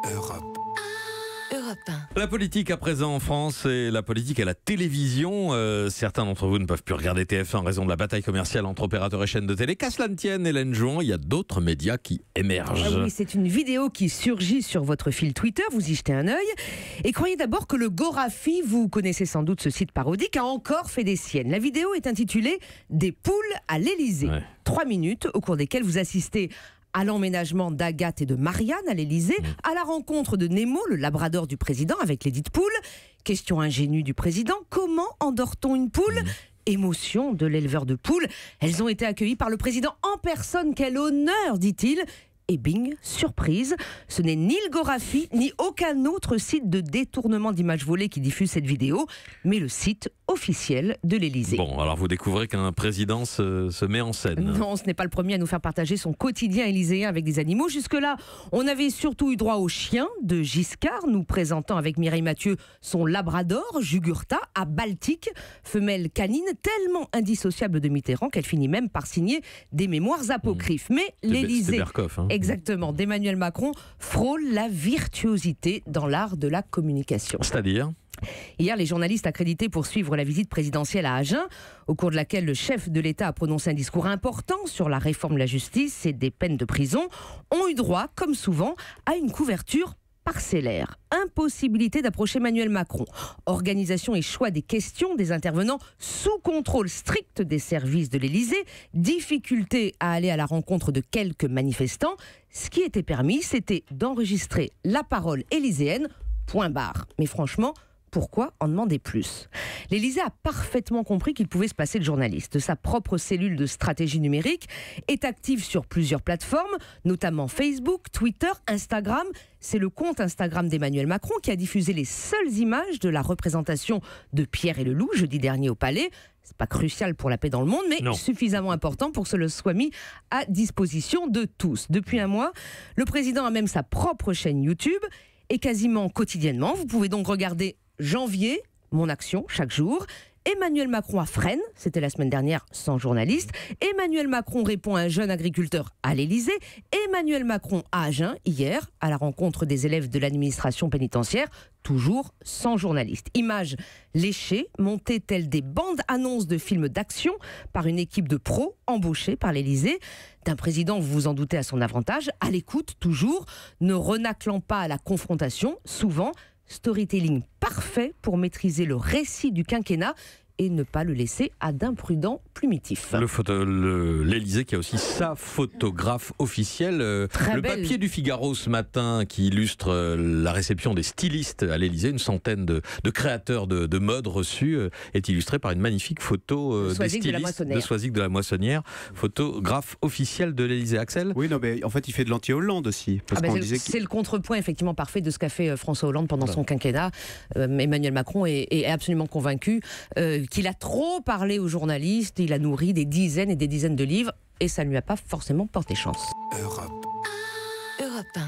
Europe. Europe 1. La politique à présent en France et la politique à la télévision. Certains d'entre vous ne peuvent plus regarder TF1 en raison de la bataille commerciale entre opérateurs et chaînes de télé. Qu'à cela ne tienne, Hélène Jouan, il y a d'autres médias qui émergent. Ah oui, c'est une vidéo qui surgit sur votre fil Twitter, vous y jetez un œil. Et croyez d'abord que le Gorafi, vous connaissez sans doute ce site parodique, a encore fait des siennes. La vidéo est intitulée « Des poules à l'Élysée ». 3 minutes au cours desquelles vous assistez à l'emménagement d'Agathe et de Marianne à l'Élysée, à la rencontre de Nemo, le labrador du président, avec les dites poules. Question ingénue du président, comment endort-on une poule ? Émotion de l'éleveur de poules. Elles ont été accueillies par le président en personne. Quel honneur, dit-il. Et bing, surprise, ce n'est ni le Gorafi, ni aucun autre site de détournement d'images volées qui diffuse cette vidéo, mais le site officiel de l'Élysée. Bon, alors vous découvrez qu'un président se met en scène. Non, ce n'est pas le premier à nous faire partager son quotidien élyséen avec des animaux. Jusque-là, on avait surtout eu droit au chien de Giscard, nous présentant avec Mireille Mathieu son labrador, Jugurtha, à Baltique, femelle canine tellement indissociable de Mitterrand qu'elle finit même par signer des mémoires apocryphes. Mais l'Élysée... C'est Berkoff, hein. Exactement, d'Emmanuel Macron frôle la virtuosité dans l'art de la communication. C'est-à-dire ? Hier, les journalistes accrédités pour suivre la visite présidentielle à Agen, au cours de laquelle le chef de l'État a prononcé un discours important sur la réforme de la justice et des peines de prison, ont eu droit, comme souvent, à une couverture parcellaire. Impossibilité d'approcher Emmanuel Macron. Organisation et choix des questions des intervenants sous contrôle strict des services de l'Élysée. Difficulté à aller à la rencontre de quelques manifestants. Ce qui était permis, c'était d'enregistrer la parole élyséenne, point barre. Mais franchement, pourquoi en demander plus ? L'Élysée a parfaitement compris qu'il pouvait se passer de journaliste. Sa propre cellule de stratégie numérique est active sur plusieurs plateformes, notamment Facebook, Twitter, Instagram. C'est le compte Instagram d'Emmanuel Macron qui a diffusé les seules images de la représentation de Pierre et le Loup jeudi dernier au Palais. C'est pas crucial pour la paix dans le monde, mais suffisamment important pour que cela soit mis à disposition de tous. Depuis un mois, le président a même sa propre chaîne YouTube et quasiment quotidiennement, vous pouvez donc regarder Janvier, mon action, chaque jour. Emmanuel Macron à Fresnes, c'était la semaine dernière sans journaliste. Emmanuel Macron répond à un jeune agriculteur à l'Élysée. Emmanuel Macron à Agen, hier, à la rencontre des élèves de l'administration pénitentiaire, toujours sans journaliste. Images léchées, montées telles des bandes annonces de films d'action par une équipe de pros embauchée par l'Élysée. D'un président, vous vous en doutez, à son avantage, à l'écoute toujours, ne renaclant pas à la confrontation, souvent. Storytelling parfait pour maîtriser le récit du quinquennat et ne pas le laisser à d'imprudents plumitifs. L'Élysée qui a aussi sa photographe officielle. Le papier du Figaro ce matin qui illustre la réception des stylistes à l'Élysée, une centaine de créateurs de mode reçus, est illustré par une magnifique photo des stylistes de Soisig de la Moissonnière, photographe officiel de l'Élysée. Axel ? Oui, non, mais en fait, il fait de l'anti-Hollande aussi. C'est le contrepoint effectivement parfait de ce qu'a fait François Hollande pendant son quinquennat. Emmanuel Macron est absolument convaincu qu'il a trop parlé aux journalistes, il a nourri des dizaines et des dizaines de livres et ça ne lui a pas forcément porté chance. Europe 1.